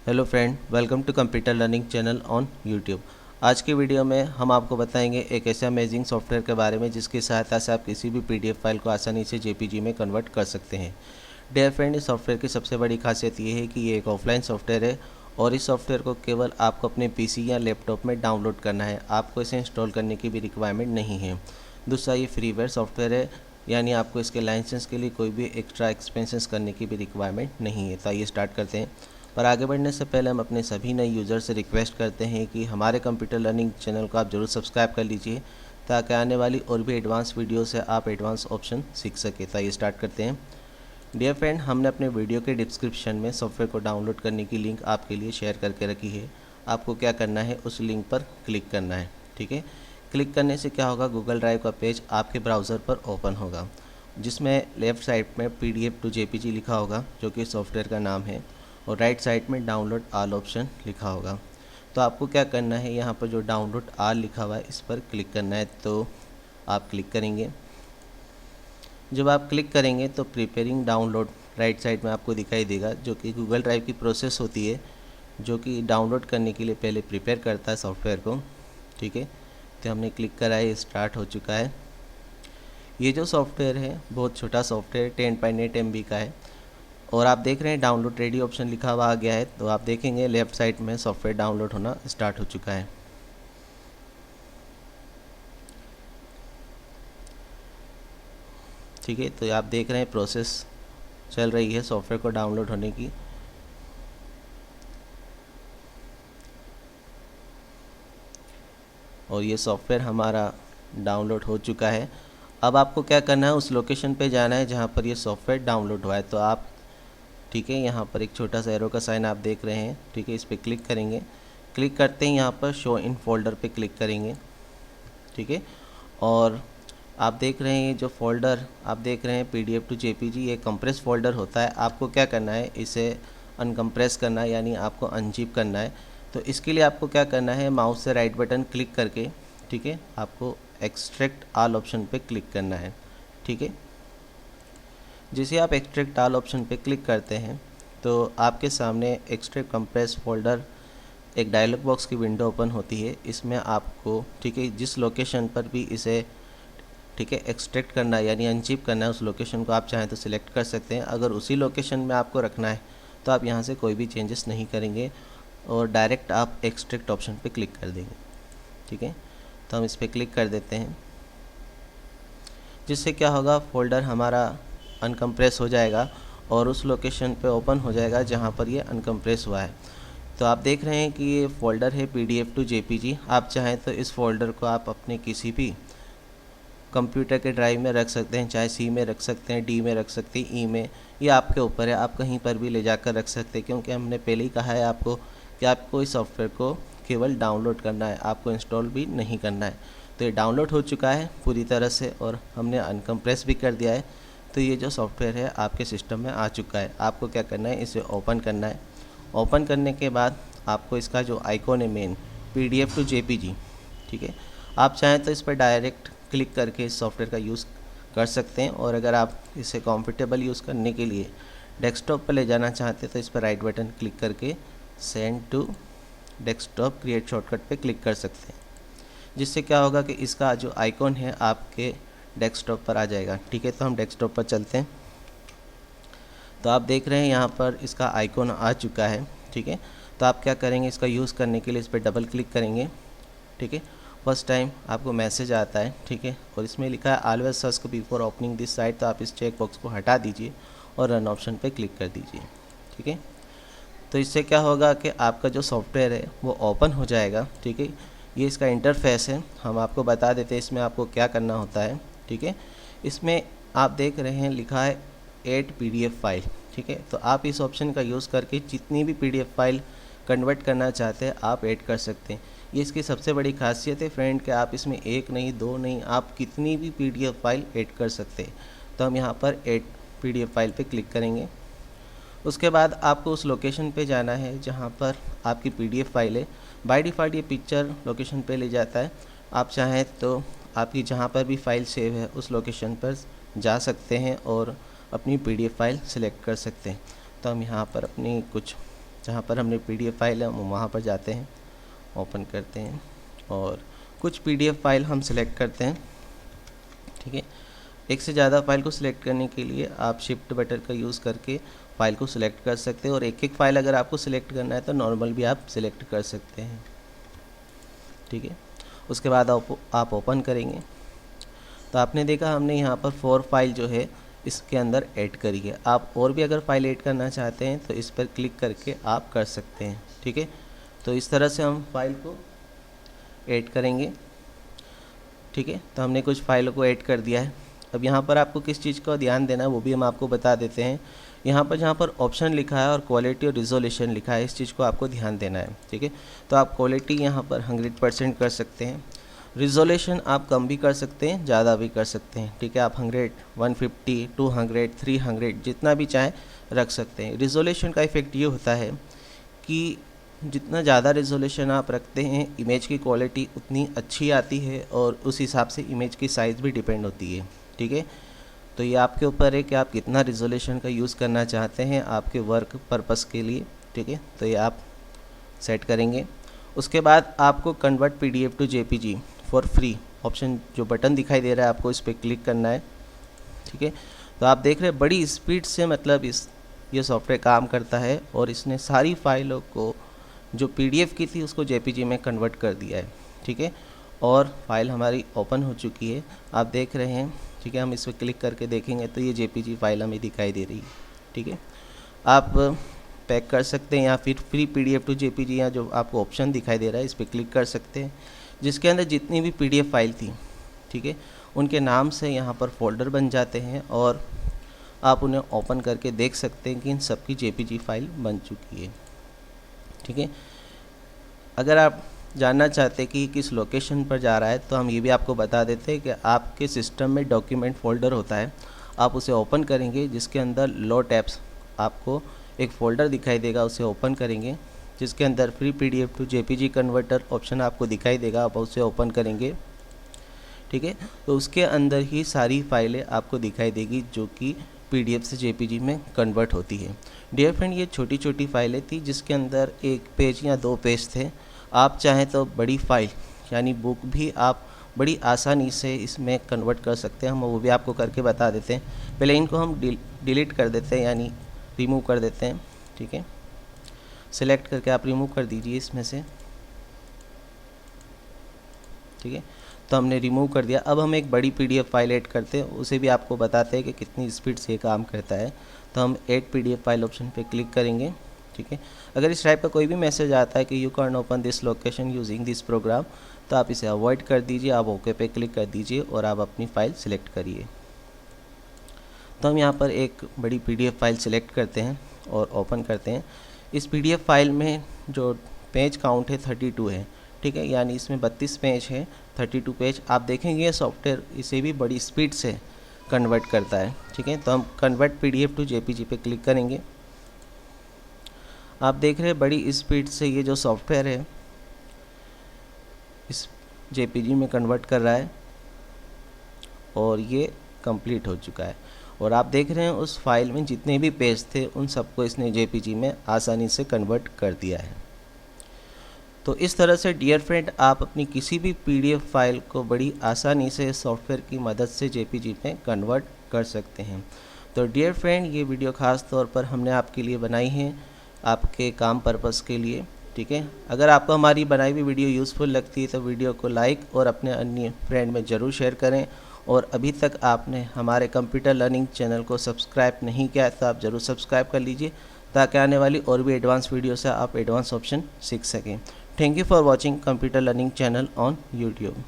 Hello friend, welcome to computer learning channel on YouTube. आज की video में हम आपको बताएंगे एक ऐसे अमेजिंग सॉफ्टवेयर के बारे में जिसकी सहायता से आप किसी भी पीडीएफ फाइल को आसानी से जेपीजी में कन्वर्ट कर सकते हैं। डियर फ्रेंड, इस सॉफ्टवेयर की सबसे बड़ी खासियत ये है कि ये एक ऑफलाइन सॉफ्टवेयर है और इस सॉफ्टवेयर को केवल आपको अपने पीसी या लैपटॉप में डाउनलोड करना है। आपको इसे इंस्टॉल करने की भी रिक्वायरमेंट नहीं है। दूसरा, ये फ्रीवेयर सॉफ्टवेयर है, यानी आपको इसके लाइसेंस के लिए कोई भी एक्स्ट्रा एक्सपेंसेस करने की भी रिक्वायरमेंट नहीं है। तो आइए स्टार्ट करते हैं। पर आगे बढ़ने से पहले हम अपने सभी नए यूज़र से रिक्वेस्ट करते हैं कि हमारे कंप्यूटर लर्निंग चैनल को आप ज़रूर सब्सक्राइब कर लीजिए ताकि आने वाली और भी एडवांस वीडियो से आप एडवांस ऑप्शन सीख सके। तो आइए स्टार्ट करते हैं। डियर फ्रेंड, हमने अपने वीडियो के डिस्क्रिप्शन में सॉफ्टवेयर को डाउनलोड करने की लिंक आपके लिए शेयर करके रखी है। आपको क्या करना है, उस लिंक पर क्लिक करना है। ठीक है, क्लिक करने से क्या होगा, गूगल ड्राइव का पेज आपके ब्राउज़र पर ओपन होगा जिसमें लेफ़्ट साइड में PDF to JPG लिखा होगा जो कि सॉफ्टवेयर का नाम है, और राइट साइड में डाउनलोड ऑल ऑप्शन लिखा होगा। तो आपको क्या करना है, यहाँ पर जो डाउनलोड ऑल लिखा हुआ है इस पर क्लिक करना है। तो आप क्लिक करेंगे। जब आप क्लिक करेंगे तो प्रिपेयरिंग डाउनलोड राइट साइड में आपको दिखाई देगा, जो कि गूगल ड्राइव की प्रोसेस होती है जो कि डाउनलोड करने के लिए पहले प्रिपेयर करता है सॉफ्टवेयर को। ठीक है, तो हमने क्लिक करा है, स्टार्ट हो चुका है। ये जो सॉफ्टवेयर है बहुत छोटा सॉफ्टवेयर 10.8 MB का है, और आप देख रहे हैं डाउनलोड रेडी ऑप्शन लिखा हुआ आ गया है। तो आप देखेंगे लेफ़्ट साइड में सॉफ्टवेयर डाउनलोड होना स्टार्ट हो चुका है। ठीक है, तो आप देख रहे हैं प्रोसेस चल रही है सॉफ्टवेयर को डाउनलोड होने की। और ये सॉफ्टवेयर हमारा डाउनलोड हो चुका है। अब आपको क्या करना है, उस लोकेशन पे जाना है जहाँ पर ये सॉफ्टवेयर डाउनलोड हुआ है। तो आप, ठीक है, यहाँ पर एक छोटा सा एरो का साइन आप देख रहे हैं। ठीक है, इस पर क्लिक करेंगे। क्लिक करते ही यहाँ पर शो इन फोल्डर पे क्लिक करेंगे। ठीक है, और आप देख रहे हैं जो फोल्डर आप देख रहे हैं PDF to JPG, ये कंप्रेस फोल्डर होता है। आपको क्या करना है, इसे अनकम्प्रेस करना है, यानी आपको अनजिप करना है। तो इसके लिए आपको क्या करना है, माउस से राइट बटन क्लिक करके, ठीक है, आपको एक्सट्रैक्ट ऑल ऑप्शन पे क्लिक करना है। ठीक है, जैसे आप एक्सट्रैक्ट ऑल ऑप्शन पे क्लिक करते हैं तो आपके सामने एक्सट्रैक्ट कंप्रेस फोल्डर एक डायलॉग बॉक्स की विंडो ओपन होती है। इसमें आपको, ठीक है, जिस लोकेशन पर भी इसे, ठीक है, एक्सट्रैक्ट करना है यानी अनजिप करना है, उस लोकेशन को आप चाहें तो सिलेक्ट कर सकते हैं। अगर उसी लोकेशन में आपको रखना है तो आप यहाँ से कोई भी चेंजेस नहीं करेंगे और डायरेक्ट आप एक्सट्रैक्ट ऑप्शन पे क्लिक कर देंगे। ठीक है, तो हम इस पर क्लिक कर देते हैं, जिससे क्या होगा, फोल्डर हमारा अनकम्प्रेस हो जाएगा और उस लोकेशन पे ओपन हो जाएगा जहाँ पर ये अनकम्प्रेस हुआ है। तो आप देख रहे हैं कि ये फ़ोल्डर है PDF to JPG। आप चाहें तो इस फोल्डर को आप अपने किसी भी कंप्यूटर के ड्राइव में रख सकते हैं, चाहे C में रख सकते हैं, D में रख सकते हैं, E में, ये आपके ऊपर है। आप कहीं पर भी ले जाकर रख सकते हैं, क्योंकि हमने पहले ही कहा है आपको कि आपको इस सॉफ्टवेयर को केवल डाउनलोड करना है, आपको इंस्टॉल भी नहीं करना है। तो ये डाउनलोड हो चुका है पूरी तरह से और हमने अनकम्प्रेस भी कर दिया है। तो ये जो सॉफ्टवेयर है आपके सिस्टम में आ चुका है। आपको क्या करना है, इसे ओपन करना है। ओपन करने के बाद आपको इसका जो आइकॉन है मेन PDF to JPG, ठीक है, आप चाहें तो इस पर डायरेक्ट क्लिक करके इस सॉफ्टवेयर का यूज़ कर सकते हैं, और अगर आप इसे कंफर्टेबल यूज़ करने के लिए डेस्कटॉप पर ले जाना चाहते हैं तो इस पर राइट बटन क्लिक करके send to desktop create shortcut पे क्लिक कर सकते हैं, जिससे क्या होगा कि इसका जो आइकॉन है आपके डेस्कटॉप पर आ जाएगा। ठीक है, तो हम डेस्कटॉप पर चलते हैं। तो आप देख रहे हैं यहाँ पर इसका आइकॉन आ चुका है। ठीक है, तो आप क्या करेंगे, इसका यूज़ करने के लिए इस पर डबल क्लिक करेंगे। ठीक है, फर्स्ट टाइम आपको मैसेज आता है। ठीक है, और इसमें लिखा है always search before opening this site. तो आप इस चेक बॉक्स को हटा दीजिए और रन ऑप्शन पे क्लिक कर दीजिए। ठीक है, तो इससे क्या होगा कि आपका जो सॉफ्टवेयर है वो ओपन हो जाएगा। ठीक है, ये इसका इंटरफेस है, हम आपको बता देते हैं इसमें आपको क्या करना होता है। ठीक है, इसमें आप देख रहे हैं लिखा है ऐड PDF फाइल। ठीक है, तो आप इस ऑप्शन का यूज़ करके जितनी भी PDF फाइल कन्वर्ट करना चाहते हैं आप ऐड कर सकते हैं। ये इसकी सबसे बड़ी खासियत है फ्रेंड कि आप इसमें एक नहीं, दो नहीं, आप कितनी भी PDF फाइल ऐड कर सकते हैं। तो हम यहाँ पर ऐड PDF फाइल पे क्लिक करेंगे। उसके बाद आपको उस लोकेशन पे जाना है जहाँ पर आपकी PDF फाइल है। बाय डिफ़ॉल्ट ये पिक्चर लोकेशन पे ले जाता है। आप चाहें तो आपकी जहाँ पर भी फाइल सेव है उस लोकेशन पर जा सकते हैं और अपनी PDF फाइल सेलेक्ट कर सकते हैं। तो हम यहाँ पर अपनी कुछ जहाँ पर हमने PDF फाइल है हम वहाँ पर जाते हैं, ओपन करते हैं और कुछ PDF फाइल हम सिलेक्ट करते हैं। ठीक है, एक से ज़्यादा फाइल को सिलेक्ट करने के लिए आप शिफ्ट बटन का यूज़ करके फ़ाइल को सिलेक्ट कर सकते हैं और एक फ़ाइल अगर आपको सिलेक्ट करना है तो नॉर्मल भी आप सिलेक्ट कर सकते हैं। ठीक है, उसके बाद आप ओपन करेंगे तो आपने देखा हमने यहाँ पर 4 फाइल जो है इसके अंदर ऐड करी है। आप और भी अगर फाइल ऐड करना चाहते हैं तो इस पर क्लिक करके आप कर सकते हैं। ठीक है, तो इस तरह से हम फाइल को ऐड करेंगे। ठीक है, तो हमने कुछ फाइलों को ऐड कर दिया है। अब यहाँ पर आपको किस चीज़ का ध्यान देना है वो भी हम आपको बता देते हैं। यहाँ पर जहाँ पर ऑप्शन लिखा है और क्वालिटी और रिजोल्यूशन लिखा है, इस चीज़ को आपको ध्यान देना है। ठीक है, तो आप क्वालिटी यहाँ पर 100% कर सकते हैं। रिजोल्यूशन आप कम भी कर सकते हैं, ज़्यादा भी कर सकते हैं। ठीक है, आप 100, 150, 200, 300 जितना भी चाहें रख सकते हैं। रिजोल्यूशन का इफ़ेक्ट ये होता है कि जितना ज़्यादा रिजोल्यूशन आप रखते हैं इमेज की क्वालिटी उतनी अच्छी आती है और उस हिसाब से इमेज की साइज़ भी डिपेंड होती है। ठीक है, तो ये आपके ऊपर है कि आप कितना रिजोल्यूशन का यूज़ करना चाहते हैं आपके वर्क पर्पस के लिए। ठीक है, तो ये आप सेट करेंगे। उसके बाद आपको convert PDF to JPG for free option जो बटन दिखाई दे रहा है आपको इस पर क्लिक करना है। ठीक है, तो आप देख रहे हैं बड़ी स्पीड से मतलब ये सॉफ्टवेयर काम करता है और इसने सारी फाइलों को जो PDF की थी उसको JPG में कन्वर्ट कर दिया है। ठीक है, और फाइल हमारी ओपन हो चुकी है, आप देख रहे हैं। ठीक है, हम इस पर क्लिक करके देखेंगे तो ये JPG फाइल हमें दिखाई दे रही है। ठीक है, आप पैक कर सकते हैं या फिर फ्री PDF टू JPG या जो आपको ऑप्शन दिखाई दे रहा है इस पर क्लिक कर सकते हैं, जिसके अंदर जितनी भी PDF फाइल थी, ठीक है, उनके नाम से यहाँ पर फोल्डर बन जाते हैं और आप उन्हें ओपन करके देख सकते हैं कि इन सब की JPG फाइल बन चुकी है। ठीक है, अगर आप जानना चाहते हैं कि किस लोकेशन पर जा रहा है तो हम ये भी आपको बता देते हैं कि आपके सिस्टम में डॉक्यूमेंट फोल्डर होता है, आप उसे ओपन करेंगे जिसके अंदर लो टैब्स आपको एक फ़ोल्डर दिखाई देगा, उसे ओपन करेंगे जिसके अंदर free PDF to JPG converter option आपको दिखाई देगा, आप उसे ओपन करेंगे। ठीक है, तो उसके अंदर ही सारी फाइलें आपको दिखाई देगी जो कि PDF से JPG में कन्वर्ट होती है। डियर फ्रेंड, ये छोटी छोटी फाइलें थी जिसके अंदर 1 पेज या 2 पेज थे। आप चाहें तो बड़ी फाइल यानी बुक भी आप बड़ी आसानी से इसमें कन्वर्ट कर सकते हैं, हम वो भी आपको करके बता देते हैं। पहले इनको हम डिलीट कर देते हैं यानी रिमूव कर देते हैं। ठीक है, सिलेक्ट करके आप रिमूव कर दीजिए इसमें से। ठीक है, तो हमने रिमूव कर दिया। अब हम एक बड़ी PDF फाइल ऐड करते हैं, उसे भी आपको बताते हैं कि कितनी स्पीड से ये काम करता है। तो हम ऐड PDF फाइल ऑप्शन पे क्लिक करेंगे। ठीक है, अगर इस टाइप का कोई भी मैसेज आता है कि you can open this location using this program, तो आप इसे अवॉइड कर दीजिए, आप ओके पे क्लिक कर दीजिए और आप अपनी फ़ाइल सिलेक्ट करिए। तो हम यहाँ पर एक बड़ी PDF फाइल सिलेक्ट करते हैं और ओपन करते हैं। इस PDF फाइल में जो पेज काउंट है 32 है। ठीक है, यानी इसमें 32 पेज है, 32 पेज। आप देखेंगे सॉफ्टवेयर इसे भी बड़ी स्पीड से कन्वर्ट करता है। ठीक है, तो हम कन्वर्ट PDF टू JPG पे क्लिक करेंगे। आप देख रहे हैं बड़ी स्पीड से ये जो सॉफ्टवेयर है इस JPG में कन्वर्ट कर रहा है और ये कंप्लीट हो चुका है। और आप देख रहे हैं उस फाइल में जितने भी पेज थे उन सबको इसने JPG में आसानी से कन्वर्ट कर दिया है। तो इस तरह से डियर फ्रेंड आप अपनी किसी भी PDF फाइल को बड़ी आसानी से सॉफ्टवेयर की मदद से JPG में कन्वर्ट कर सकते हैं। तो डियर फ्रेंड, ये वीडियो ख़ास तौर पर हमने आपके लिए बनाई है, आपके काम पर्पस के लिए। ठीक है, अगर आपको हमारी बनाई हुई वीडियो यूज़फुल लगती है तो वीडियो को लाइक और अपने अन्य फ्रेंड में ज़रूर शेयर करें। और अभी तक आपने हमारे कंप्यूटर लर्निंग चैनल को सब्सक्राइब नहीं किया तो आप ज़रूर सब्सक्राइब कर लीजिए ताकि आने वाली और भी एडवांस वीडियो से आप एडवांस ऑप्शन सीख सकें। Thank you for watching computer learning channel on YouTube।